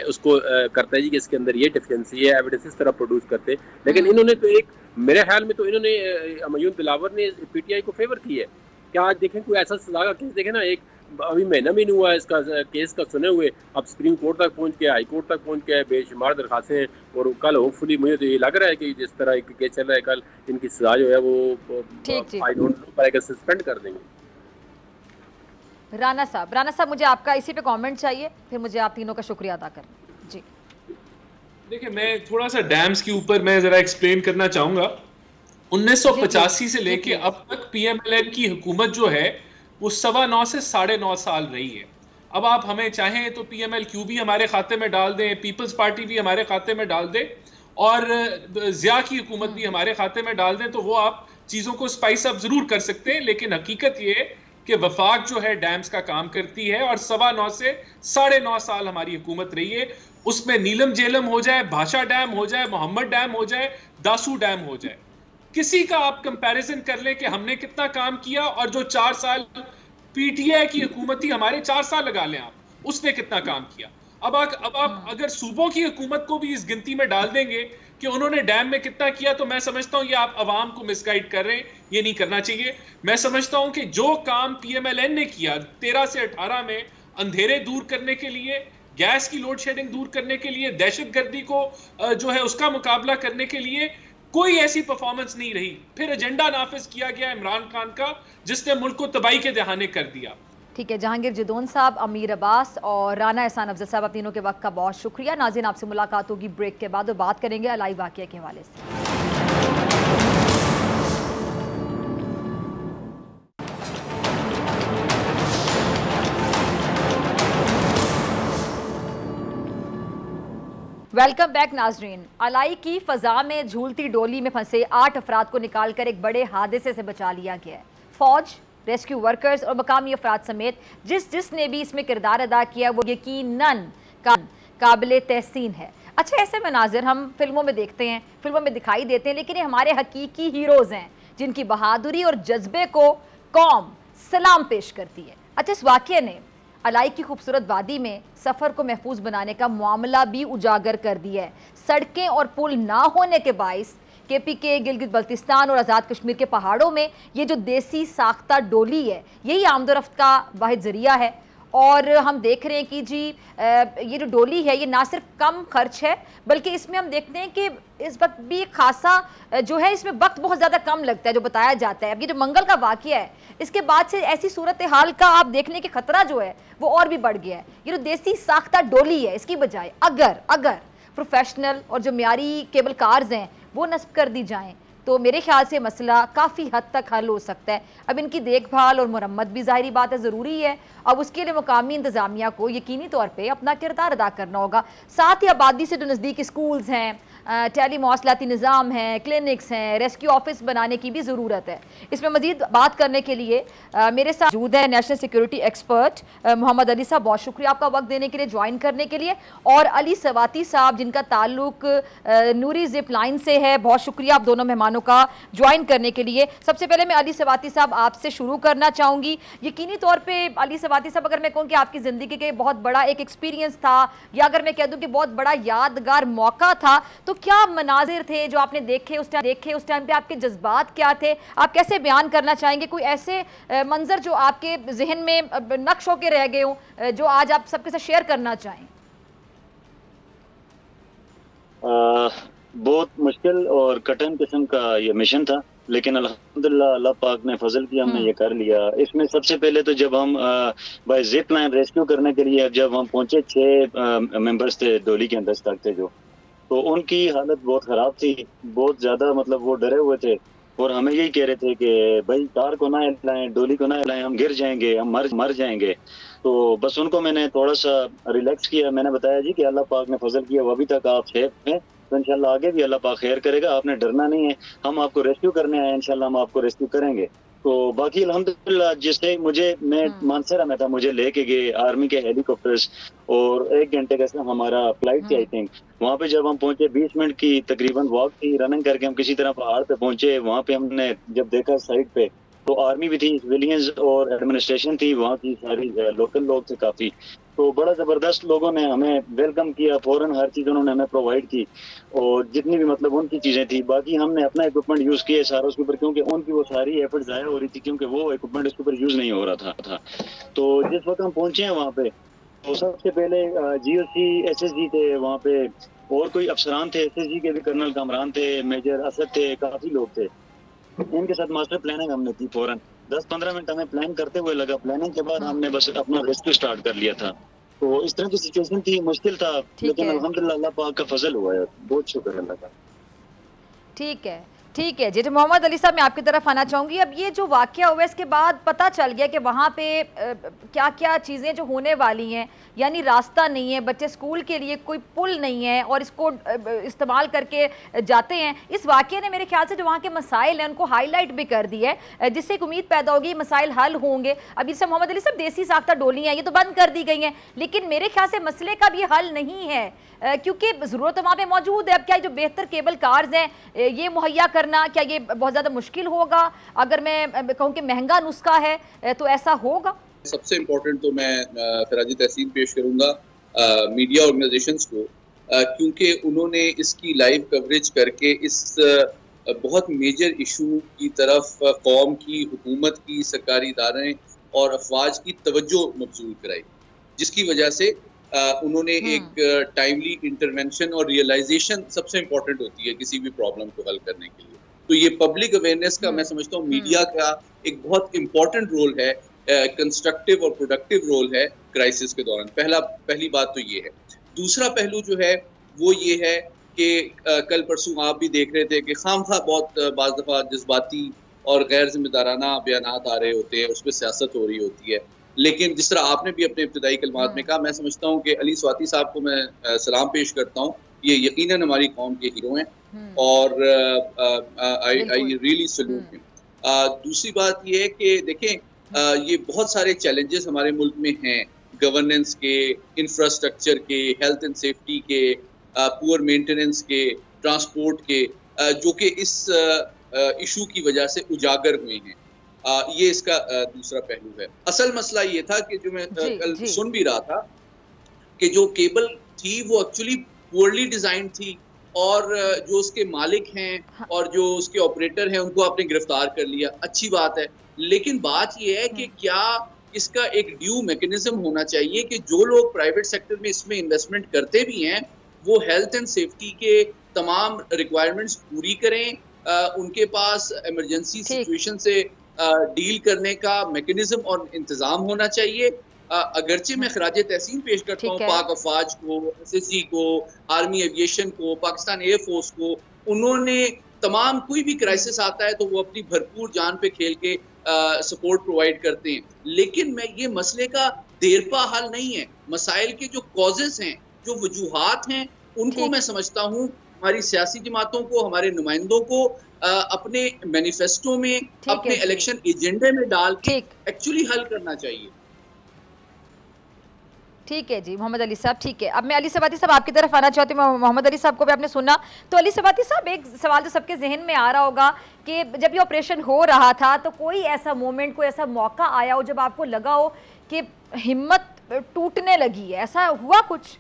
उसको करता है जी कि इसके अंदर ये डिफिशिएंसी है, एविडेंस इस तरह प्रोड्यूस करते। लेकिन इन्होंने तो एक, मेरे ख्याल में तो इन्होंने हुमायूं दिलावर ने पीटीआई को फेवर की है। क्या आज देखें कोई ऐसा सजा का केस देखें ना, एक अभी महीना भी नहीं हुआ इसका केस का सुने हुए, अब सुप्रीम कोर्ट तक पहुंच गया, हाई कोर्ट तक पहुंच गया, बेशुमार दरखास्तें हैं, और कल होपफुली मुझे तो ये लग रहा है कि जिस तरह एक केस चल रहा है, कल इनकी सजा जो है वो आई डोंट नो पर सस्पेंड कर देंगे। राना साहब मुझे आपका इसी पे कमेंट चाहिए, फिर मुझे आप तीनों का शुक्रिया अदा करना जी। देखिए मैं थोड़ा सा डैम्स के ऊपर मैं जरा एक्सप्लेन करना चाहूंगा। 1985 से लेके अब तक पीएमएलएन की हुकूमत जो है वो 9.25 से 9.5 साल रही है। अब आप हमें चाहें तो पीएमएलक्यू भी हमारे खाते में डाल दें, पीपल्स पार्टी भी हमारे खाते में डाल दें, और ज़िया की हुकूमत भी हमारे खाते में डाल दें तो वो आप चीज़ों को स्पाइस अप ज़रूर कर सकते हैं। लेकिन हकीकत ये है कि वफाक जो है डैम्स का काम करती है और 9.25 से 9.5 साल हमारी हुकूमत रही है। उसमें नीलम जेलम हो जाए, भाषा डैम हो जाए, मोहम्मद डैम हो जाए, दासू डैम हो जाए, किसी का आप कंपैरिजन कर लें कि हमने कितना काम किया और जो 4 साल पीटीआई की हुकूमत थी, हमारे 4 साल लगा लें आप, उसने कितना काम किया। अब आप अगर सूबों की हुकूमत को भी इस गिनती में डाल देंगे कि उन्होंने डैम में कितना किया, तो मैं समझता हूं ये आप अवाम को मिसगाइड कर रहे हैं, ये नहीं करना चाहिए। मैं समझता हूं कि जो काम पीएमएलएन ने किया 13 से 18 में अंधेरे दूर करने के लिए, गैस की लोड शेडिंग दूर करने के लिए, दहशतगर्दी को जो है उसका मुकाबला करने के लिए, कोई ऐसी परफॉर्मेंस नहीं रही। फिर एजेंडा नाफिज किया गया इमरान खान का, जिसने मुल्क को तबाही के दहाने कर दिया। ठीक है, जहांगीर जदौन साहब, अमीर अब्बास और राना एहसान अफजल साहब, आप तीनों के वक्त का बहुत शुक्रिया। नाज़रीन, आपसे मुलाकात होगी ब्रेक के बाद और बात करेंगे अलाई वाक़या के हवाले से। वेलकम बैक नाजरीन। अलाई की फ़ज़ा में झूलती डोली में फंसे 8 अफराद को निकालकर एक बड़े हादसे से बचा लिया गया है। फ़ौज, रेस्क्यू वर्कर्स और मकामी अफराद समेत जिसने भी इसमें किरदार अदा किया वो यकीनन काबिल तहसीन है। अच्छा, ऐसे मनाजिर हम फिल्मों में देखते हैं, फिल्मों में दिखाई देते हैं, लेकिन ये हमारे हकीकी हीरोज़ हैं जिनकी बहादुरी और जज्बे को कौम सलाम पेश करती है। अच्छा, इस वाक़ये ने अलाई की खूबसूरत वादी में सफ़र को महफूज बनाने का मामला भी उजागर कर दिया है। सड़कें और पुल ना होने के बाइस KPK, गिलगित बल्तिस्तान और आज़ाद कश्मीर के पहाड़ों में ये जो देसी साख्ता डोली है, यही आमदोरफ्त का वाहिद ज़रिया है। और हम देख रहे हैं कि जी ये जो डोली है ये ना सिर्फ कम खर्च है, बल्कि इसमें हम देखते हैं कि इस वक्त भी खासा जो है इसमें वक्त बहुत ज़्यादा कम लगता है जो बताया जाता है। अब ये जो मंगल का वाक़या है, इसके बाद से ऐसी सूरत हाल का आप देखने के खतरा जो है वो और भी बढ़ गया है। ये जो देसी साख्ता डोली है, इसकी बजाय अगर प्रोफेशनल और जो मियारी केबल कार्स हैं वो नस्ब कर दी जाएँ तो मेरे ख्याल से मसला काफ़ी हद तक हल हो सकता है। अब इनकी देखभाल और मुरम्मत भी ज़ाहिरी बात है ज़रूरी है। अब उसके लिए मुकामी इंतज़ामिया को यकीनी तौर पे अपना किरदार अदा करना होगा। साथ ही आबादी से जो नज़दीकी स्कूल्स हैं, टेली मौसलाती निज़ाम हैं, क्लिनिक्स हैं, रेस्क्यू ऑफिस बनाने की भी ज़रूरत है। इसमें मज़ीद बात करने के लिए मेरे साथ मौजूद है national security expert Mohammad Ali साहब। बहुत शुक्रिया आपका वक्त देने के लिए, ज्वाइन करने के लिए। और अली सवाती साहब जिनका ताल्लुक नूरी जिप लाइन से है, बहुत शुक्रिया आप दोनों मेहमानों का ज्वाइन करने के लिए। सबसे पहले मैं अली सवाती साहब आपसे शुरू करना चाहूँगी। यकीनी तौर पर अली सवाती साहब, अगर मैं कहूँ कि आपकी ज़िंदगी के बहुत बड़ा एक एक्सपीरियंस था, या अगर मैं कह दूँ कि बहुत बड़ा यादगार मौका था, तो क्या मनाजिर थे जो आपने देखे उस टाइम पे, आपके जज्बात क्या थे, आप कैसे बयान करना चाहेंगे? कोई ऐसे मंजर जो आपके जहन में नक्श होके रह गए हो जो आज आप सबके साथ शेयर करना चाहें? बहुत मुश्किल और कठिन किस्म का ये मिशन था, लेकिन अल्हम्दुलिल्लाह अल्लाह पाक ने फजल किया, हमने ये कर लिया। इसमें सबसे पहले तो जब हम बाय जिप लाइन रेस्क्यू करने के लिए जब हम पहुंचे, 6 मेंबर्स थे डोली के अंदर तक थे जो, तो उनकी हालत बहुत ख़राब थी, बहुत ज़्यादा, मतलब वो डरे हुए थे और हमें यही कह रहे थे कि भाई कार को ना हिलाएं, डोली को ना हिलाएं, हम गिर जाएंगे, हम मर जाएंगे। तो बस उनको मैंने थोड़ा सा रिलैक्स किया। मैंने बताया जी कि अल्लाह पाक ने फजल किया, वो अभी तक आप सेफ हैं, तो इंशाल्लाह आगे भी अल्लाह पाक खैर करेगा, आपने डरना नहीं है, हम आपको रेस्क्यू करने आए, इंशाल्लाह हम आपको रेस्क्यू करेंगे। तो बाकी अल्हम्दुलिल्लाह जिससे मैं मानसरा में था, मुझे लेके गए आर्मी के हेलीकॉप्टर्स और 1 घंटे का हमारा फ्लाइट थी आई थिंक। वहाँ पे जब हम पहुंचे 20 मिनट की तकरीबन वॉक थी, रनिंग करके हम किसी तरह पहाड़ पे पहुंचे। वहाँ पे हमने जब देखा साइड पे तो आर्मी भी थी, सिविलियंस और एडमिनिस्ट्रेशन थी, वहाँ की सारी लोकल लोग थे काफ़ी। तो बड़ा ज़बरदस्त लोगों ने हमें वेलकम किया, फ़ौरन हर चीज़ उन्होंने हमें प्रोवाइड की और जितनी भी मतलब उनकी चीज़ें थी। बाकी हमने अपना इक्विपमेंट यूज़ किया सारा उसके ऊपर, क्योंकि उनकी वो सारी एफर्ट ज़ाया हो रही थी, क्योंकि वो इक्विपमेंट उसके ऊपर यूज़ नहीं हो रहा था। तो जिस वक्त हम पहुँचे हैं वहाँ पे, तो सबसे पहले GOC SSG थे वहाँ पे, और कोई अफसरान थे, SSG के भी कर्नल कामरान थे, मेजर असद थे, काफ़ी लोग थे। इनके साथ मास्टर प्लानिंग हमने की फ़ौरन 10-15 मिनट हमें प्लान करते हुए लगा। प्लानिंग के बाद हमने बस अपना रेस्क्यू स्टार्ट कर लिया था। तो इस तरह की सिचुएशन थी, मुश्किल था, लेकिन अल्हम्दुलिल्लाह अल्लाह पाक का फजल हुआ है, बहुत शुक्र अल्लाह का। ठीक है, ठीक है जी। तो मोहम्मद अली साहब, मैं आपकी तरफ आना चाहूँगी। अब ये जो वाक़या हुआ इसके बाद पता चल गया कि वहाँ पे क्या क्या चीज़ें जो होने वाली हैं, यानी रास्ता नहीं है, बच्चे स्कूल के लिए कोई पुल नहीं है और इसको इस्तेमाल करके जाते हैं। इस वाक़े ने मेरे ख्याल से जो वहाँ के मसाइल हैं उनको हाईलाइट भी कर दिया है, जिससे एक उम्मीद पैदा होगी मसाइल हल होंगे। अब जैसे मोहम्मद अली साहब, देसी साख्ता डोलियाँ ये तो बंद कर दी गई हैं, लेकिन मेरे ख्याल से मसले का भी हल नहीं है, क्योंकि ज़रूरत तो वहाँ पे मौजूद है। अब क्या जो बेहतर केबल कार्स हैं ये मुहैया करना, क्या ये बहुत ज़्यादा मुश्किल होगा? अगर मैं कहूँ कि महंगा नुस्खा है तो ऐसा होगा? सबसे इम्पोर्टेंट तो मैं खराज तहसीन पेश करूँगा मीडिया ऑर्गेनाइजेशंस को, क्योंकि उन्होंने इसकी लाइव कवरेज करके इस बहुत मेजर इशू की तरफ कौम की, हुकूमत की, सरकारी इदारे और अफवाज की तवज्जो मबजूल कराई, जिसकी वजह से उन्होंने एक टाइमली इंटरवेंशन और रियलाइजेशन सबसे इम्पोर्टेंट होती है किसी भी प्रॉब्लम को हल करने के लिए। तो ये पब्लिक अवेयरनेस का मैं समझता हूँ मीडिया का एक बहुत इम्पोर्टेंट रोल है, कंस्ट्रक्टिव और प्रोडक्टिव रोल है क्राइसिस के दौरान। पहली बात तो ये है। दूसरा पहलू जो है वो ये है कि कल परसों आप भी देख रहे थे कि खामखा बहुत बाज़ दफ़ा जज्बाती और गैर जिम्मेदाराना बयानात आ रहे होते हैं, उस पर सियासत हो रही होती है। लेकिन जिस तरह आपने भी अपने इब्तिदाई कलमात में कहा, मैं समझता हूँ कि अली स्वाति साहब को मैं सलाम पेश करता हूँ। ये यकीनन हमारी कौम के हीरो हैं और आई रियली सैल्यूट हिम। दूसरी बात ये है कि देखें ये बहुत सारे चैलेंजेस हमारे मुल्क में हैं, गवर्नेंस के, इंफ्रास्ट्रक्चर के, हेल्थ एंड सेफ्टी के, पुअर मेंटेनेंस के, ट्रांसपोर्ट के, जो कि इस इशू की वजह से उजागर हुए हैं। ये इसका दूसरा पहलू है। असल मसला ये था कि जो मैं कल सुन भी रहा था कि जो केबल थी वो एक्चुअली पुअरली डिजाइन थी और जो उसके मालिक हैं और जो उसके ऑपरेटर हैं उनको आपने गिरफ्तार कर लिया, अच्छी बात है। लेकिन बात ये है कि क्या इसका एक ड्यू मैकेनिज्म होना चाहिए कि जो लोग प्राइवेट सेक्टर में इसमें इन्वेस्टमेंट करते भी हैं वो हेल्थ एंड सेफ्टी के तमाम रिक्वायरमेंट्स पूरी करें, उनके पास इमरजेंसी सिचुएशन से डील करने का मैकेनिज्म और इंतजाम होना चाहिए। अगरचे मैं खराज तहसीन पेश करता हूँ पाक अफवाज को, SSG को, आर्मी एविएशन को, पाकिस्तान एयरफोर्स को। उन्होंने तमाम कोई भी क्राइसिस आता है तो वो अपनी भरपूर जान पे खेल के सपोर्ट प्रोवाइड करते हैं। लेकिन मैं ये मसले का देरपा हल नहीं है। मसाइल के जो कॉजेस हैं, जो वजूहात हैं, उनको मैं समझता हूँ हमारी सियासी जमातों को, हमारे नुमाइंदों को अपने मैनिफेस्टो में, अपने इलेक्शन एजेंडे में डाल के एक्चुअली हल करना चाहिए। ठीक है जी मोहम्मद अली साहब, ठीक है। अब मैं अली सवाती साहब आपकी तरफ आना चाहती हूँ। मोहम्मद अली साहब को भी आपने सुना, तो अली सवाती साहब एक सवाल तो सबके जहन में आ रहा होगा कि जब ये ऑपरेशन हो रहा था तो कोई ऐसा मोमेंट, कोई ऐसा मौका आया हो जब आपको लगा हो कि हिम्मत टूटने लगी है, ऐसा हुआ कुछ?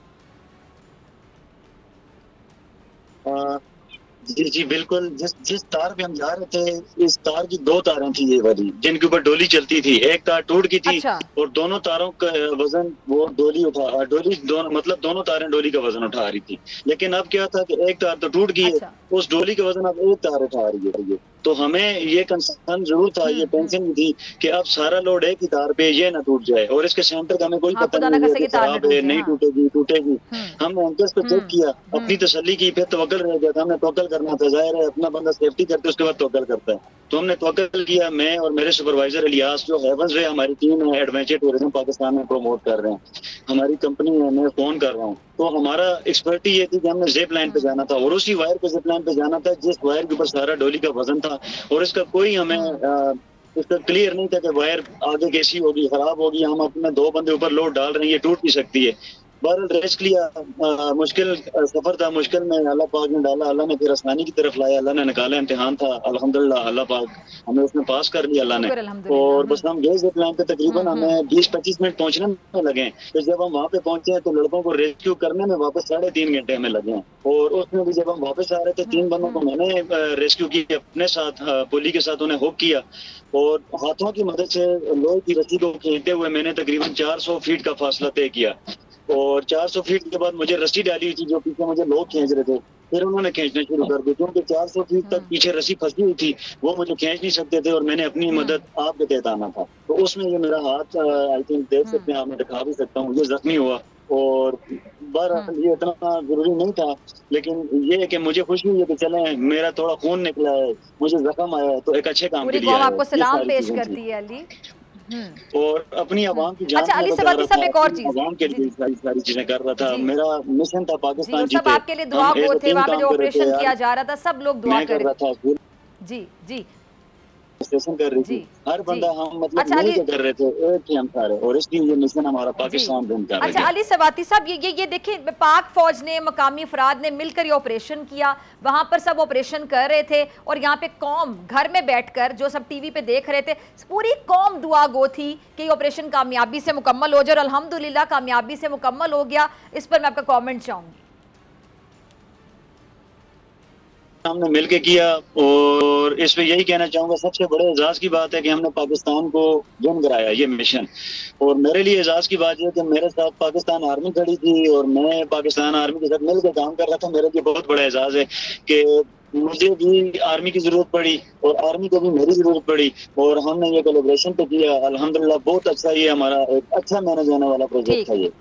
जी बिल्कुल। जिस तार पे हम जा रहे थे, इस तार की दो तारें थी ये वाली जिनके ऊपर डोली चलती थी। एक तार टूट गई थी और दोनों तारों का वजन वो डोली दोनों मतलब दोनों तारें डोली का वजन उठा रही थी। लेकिन अब क्या था कि एक तार तो टूट गई है, उस डोली का वजन अब एक तार उठा रही है। तो हमें ये कंसर्न जरूर था, ये टेंशन भी थी कि अब सारा लोड एक ही तार पे ये ना टूट जाए और इसके सेंटर का हमें कोई पता नहीं नहीं टूटेगी। हमने एंकर्स को चेक किया, अपनी तसल्ली की, फिर तवक्कल रह गया था। हमने तवक्कल करना था, जाहिर है अपना बंदा सेफ्टी करते उसके बाद तवक्कल करता है। तो हमने तवक्कल किया। मैं और मेरे सुपरवाइजर इलियास जो हेवंस वे हमारी टीम है, एडवेंचर टूरिज्म पाकिस्तान में प्रमोट कर रहे हैं, हमारी कंपनी है, मैं फोन कर रहा हूँ। तो हमारा एक्सपर्टी ये थी कि हमने जिप लाइन पे जाना था और उसी वायर पे जिप लाइन पे जाना था जिस वायर के ऊपर सारा डोली का वजन था। और इसका कोई हमें इसका क्लियर नहीं था कि वायर आगे कैसी होगी, खराब होगी। हम अपने दो बंदे ऊपर लोड डाल रहे हैं, ये टूट भी सकती है। बहरहाल रेस्ट लिया, मुश्किल सफर था, मुश्किल में अल्लाह पाक ने डाला, अल्लाह ने फिर आसमानी की तरफ लाया, अल्लाह ने निकाला। इम्तिहान था, अल्हम्दुलिल्लाह अल्लाह पाक हमें उसमें पास कर लिया अल्लाह ने। और बस हम गए जिप लाइन पे, तकरीबन हमें 20-25 मिनट पहुंचने में लगे। तो जब हम वहाँ पे पहुंचे हैं तो लड़कों को रेस्क्यू करने में वापस 3.5 घंटे हमें लगे हैं। और उसमें भी जब हम वापस आ रहे थे 3 बंदों को मैंने रेस्क्यू किया अपने साथ, पुली के साथ उन्हें हुक किया और हाथों की मदद से लोहे की रस्सी को खींचते हुए मैंने तकरीबन 400 फीट का फासला तय किया। और 400 फीट के बाद मुझे रस्सी डाली हुई थी जो पीछे मुझे लोग खींच रहे थे, फिर उन्होंने खींचना शुरू कर दिया क्योंकि 400 फीट तक पीछे रस्सी फंसी हुई थी, वो मुझे खींच नहीं सकते थे और मैंने अपनी मदद आपके तहत आना था। तो उसमें ये मेरा हाथ आई थिंक देख सकते हैं आप, मैं दिखा भी सकता हूँ, ये जख्मी हुआ। और बहरहाल ये इतना जरूरी नहीं था, लेकिन ये है कि मुझे खुशी हुई है कि चले मेरा थोड़ा खून निकला है, मुझे जख्म आया है, तो एक अच्छे काम के लिए आया है। आपको सलाम पेश करती है अली। और अपनी आवाम की जान। अच्छा अली सवाती साहब, एक और चीज, आवाम के लिए सारी चीजें कर रहा था। मेरा मिशन था पाकिस्तान जीते। सब आपके लिए दुआ गो थे, वहाँ पे जो ऑपरेशन किया जा रहा था सब लोग दुआ कर रहे थे। जी जी स्टेशन कर रही थी, हर बंदा हम मतलब मिलकर कर रहे थे, एक ही हम सारे, और इसलिए ये मिशन हमारा पाकिस्तान बन कर। अच्छा अली सवाती साहब, ये देखिए पाक फौज ने, मकामी अफराद ने मिलकर ये ऑपरेशन किया, वहां पर सब ऑपरेशन कर रहे थे, और यहाँ पे कौम घर में बैठकर जो सब टीवी पे देख रहे थे, पूरी कौम दुआ गो थी कि ये ऑपरेशन कामयाबी से मुकम्मल हो जाए, और अल्हम्दुलिल्लाह कामयाबी से मुकम्मल हो गया। इस पर मैं आपका कॉमेंट चाहूंगी। हमने मिलके किया, और इस पे यही कहना चाहूंगा सबसे बड़े एजाज की बात है कि हमने पाकिस्तान को विन कराया ये मिशन। और मेरे लिए एजाज की बात यह कि मेरे साथ पाकिस्तान आर्मी खड़ी थी और मैं पाकिस्तान आर्मी के साथ मिलकर काम कर रहा था। मेरे लिए बहुत बड़ा एजाज है कि मुझे भी आर्मी की जरूरत पड़ी और आर्मी को भी मेरी जरूरत पड़ी, और हमने ये कोलैबोरेशन पे किया। अल्हम्दुलिल्लाह बहुत अच्छा, ये हमारा एक अच्छा मैनेज होने वाला प्रोजेक्ट था ये।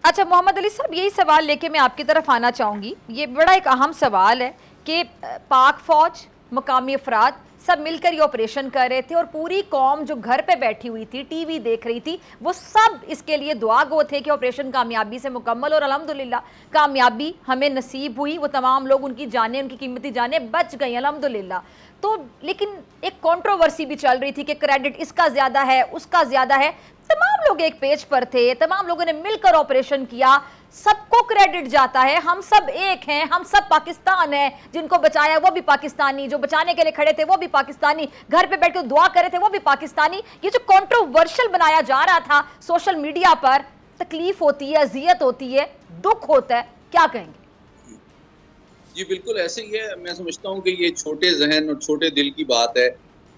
अच्छा मोहम्मद अली साहब, यही सवाल लेके मैं आपकी तरफ आना चाहूंगी। ये बड़ा एक अहम सवाल है कि पाक फौज, मकामी अफराद सब मिलकर ये ऑपरेशन कर रहे थे, और पूरी कौम जो घर पे बैठी हुई थी, टीवी देख रही थी, वो सब इसके लिए दुआ गो थे कि ऑपरेशन कामयाबी से मुकम्मल, और अल्हम्दुलिल्लाह कामयाबी हमें नसीब हुई। वो तमाम लोग, उनकी जानें, उनकी कीमती जानें बच गई अल्हम्दुलिल्लाह। तो लेकिन एक कंट्रोवर्सी भी चल रही थी कि क्रेडिट इसका ज़्यादा है, उसका ज़्यादा है। तमाम लोग एक पेज पर थे, तमाम लोगों ने मिलकर ऑपरेशन किया, सबको क्रेडिट जाता है, हम सब एक हैं, हम सब पाकिस्तान हैं, जिनको बचाया वो भी पाकिस्तानी, जो बचाने के लिए खड़े थे वो भी पाकिस्तानी, घर पे बैठ के दुआ कर रहे थे वो भी पाकिस्तानी। ये जो कंट्रोवर्शियल बनाया जा रहा था सोशल मीडिया पर, तकलीफ होती है, अजियत होती है, दुख होता है, क्या कहेंगे? जी बिल्कुल ऐसे ही है। मैं समझता हूँ कि ये छोटे जहन और छोटे दिल की बात है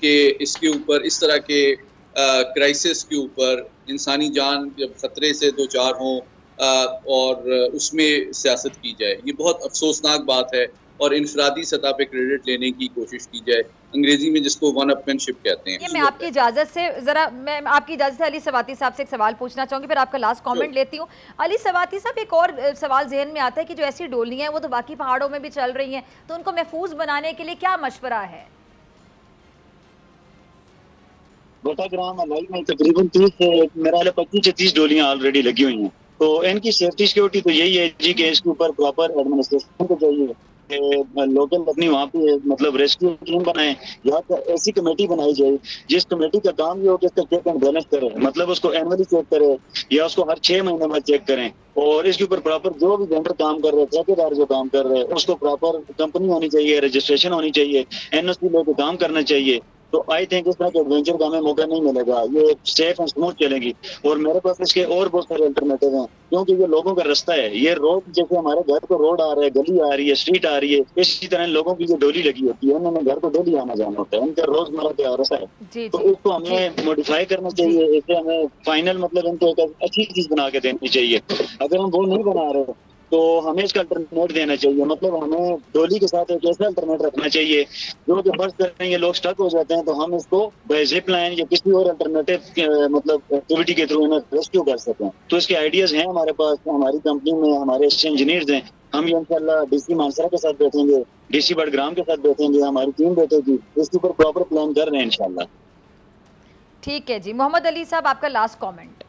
कि इसके ऊपर, इस तरह के क्राइसिस के ऊपर इंसानी जान जब खतरे से दो चार हों और उसमें सियासत की जाए, ये बहुत अफसोसनाक बात है। और इनफरादी सतह पे क्रेडिट लेने की कोशिश की जाए, अंग्रेजी में जिसको वन अपमैनशिप कहते हैं। ये मैं आपकी इजाज़त से अली सवाती साहब से एक सवाल पूछना चाहूँगी, फिर आपका लास्ट कमेंट लेती हूँ। अली सवाती साहब, एक और सवाल जहन में आता है कि जो ऐसी डोलियाँ हैं वो तो बाकी पहाड़ों में भी चल रही हैं, तो उनको महफूज बनाने के लिए क्या मशवरा है? गोटाग्राम अलाई में तकरीबन 25 से 30 डोलियाँ ऑलरेडी लगी हुई हैं। तो इनकी सेफ्टी सिक्योरिटी तो यही है जी कि इसके ऊपर प्रॉपर एडमिनिस्ट्रेशन को चाहिए, लोकल अपनी वहाँ पे मतलब रेस्क्यू टीम बनाए, या तो ऐसी कमेटी बनाई जाए जिस कमेटी का काम ये हो कि इसका चेक एंड बैलेंस करे, मतलब उसको एनुअली चेक करे या उसको हर 6 महीने में चेक करें, और इसके ऊपर प्रॉपर जो भी वेंडर काम कर रहे हैं, ठेकेदार जो काम कर रहे हैं, उसको प्रॉपर कंपनी होनी चाहिए, रजिस्ट्रेशन होनी चाहिए, एनओसी लेकर काम करना चाहिए। तो आई थिंक इस तरह के एडवेंचर का हमें मौका नहीं मिलेगा, ये सेफ एंड स्मूथ चलेगी। और मेरे पास इसके और बहुत सारे अल्टरनेटिव हैं, क्योंकि ये लोगों का रास्ता है। ये रोड जैसे हमारे घर को रोड आ रहा है, गली आ रही है, स्ट्रीट आ रही है, इसी तरह लोगों की जो डोली लगी होती है, उन्होंने घर को डेली आना जाना होता है, उनका रोजमर्रा का रास्ता है। तो इसको हमें मॉडिफाई करना चाहिए, इसे हमें फाइनल मतलब इनको एक अच्छी चीज बना के देनी चाहिए। अगर हम वो नहीं बना रहे तो हमें इसका अल्टरनेट देना चाहिए, मतलब हमें डोली के साथ एक ऐसा अल्टरनेट रखना चाहिए जो कि बस करेंगे लोग स्टक हो जाते हैं, तो हम इसको बाय जिप लाइन या किसी और अल्टरनेटिव मतलब एक्टिविटी के थ्रू इन्हें रेस्क्यू कर सकें। तो इसके आइडियाज हैं हमारे पास, हमारी कंपनी में हमारे इंजीनियर्स हैं। हम ये इंशाल्लाह डीसी मानसरा के साथ बैठेंगे, डीसी बडग्राम के साथ बैठेंगे, हमारी टीम बैठेगी, इसके ऊपर प्रॉपर प्लान कर रहे हैं इंशाल्लाह। ठीक है जी, मोहम्मद अली साहब आपका लास्ट कॉमेंट।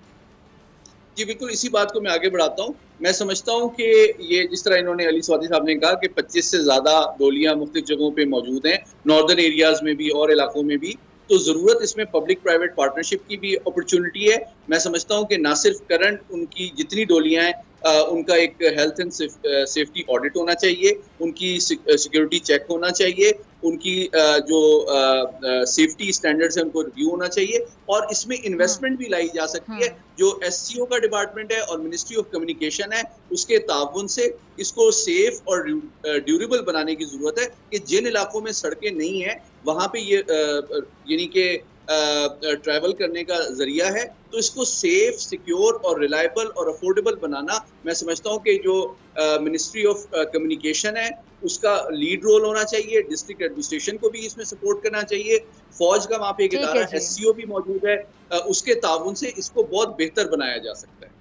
जी बिल्कुल, इसी बात को मैं आगे बढ़ाता हूँ। मैं समझता हूँ कि ये जिस तरह इन्होंने अली स्वाति साहब ने कहा कि 25 से ज़्यादा डोलियाँ मुख्तलिफ जगहों पे मौजूद हैं, नॉर्दर्न एरियाज़ में भी और इलाकों में भी, तो ज़रूरत इसमें पब्लिक प्राइवेट पार्टनरशिप की भी अपॉर्चुनिटी है। मैं समझता हूँ कि ना सिर्फ करंट उनकी जितनी डोलियाँ हैं उनका एक हेल्थ एंड सेफ्टी ऑडिट होना चाहिए, उनकी सिक्योरिटी चेक होना चाहिए, उनकी जो सेफ्टी स्टैंडर्ड्स है उनको रिव्यू होना चाहिए, और इसमें इन्वेस्टमेंट भी लाई जा सकती है। जो एससीओ का डिपार्टमेंट है और मिनिस्ट्री ऑफ कम्युनिकेशन है, उसके ताउन से इसको सेफ और ड्यूरेबल बनाने की जरूरत है कि जिन इलाकों में सड़कें नहीं है वहाँ पे ये यानी कि ट्रैवल करने का जरिया है, तो इसको सेफ, सिक्योर और रिलायबल और अफोर्डेबल बनाना, मैं समझता हूँ कि जो मिनिस्ट्री ऑफ कम्युनिकेशन है उसका लीड रोल होना चाहिए। डिस्ट्रिक्ट एडमिनिस्ट्रेशन को भी इसमें सपोर्ट करना चाहिए। फौज का वहाँ पे एक इदारा एससीओ भी मौजूद है, उसके ताउन से इसको बहुत बेहतर बनाया जा सकता है।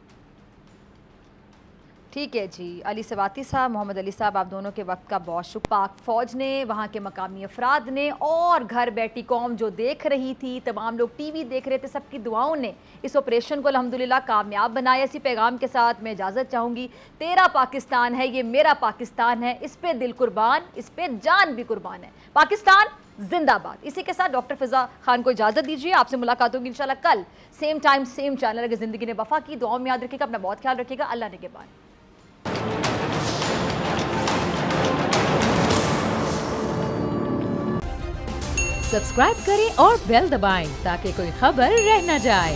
ठीक है जी। अली सवाती साहब, मोहम्मद अली साहब, आप दोनों के वक्त का बहुत शुक्र। पाक फ़ौज ने, वहाँ के मकामी अफराद ने और घर बैठी कौम जो देख रही थी, तमाम लोग टीवी देख रहे थे, सबकी दुआओं ने इस ऑपरेशन को अल्हम्दुलिल्लाह कामयाब बनाया। इसी पैगाम के साथ मैं इजाज़त चाहूँगी। तेरा पाकिस्तान है, ये मेरा पाकिस्तान है, इस पे दिल कुर्बान, इस पे जान भी कुर्बान है। पाकिस्तान जिंदाबाद। इसी के साथ डॉक्टर फिजा खान को इजाज़त दीजिए। आपसे मुलाकात होगी इंशाल्लाह कल सेम टाइम सेम चैनल। अगर ज़िंदगी ने वफ़ा की, दुआओं में याद रखिएगा, अपना बहुत ख्याल रखिएगा। अल्लाह ने के बाद सब्सक्राइब करें और बेल दबाएं ताकि कोई खबर रह न जाए।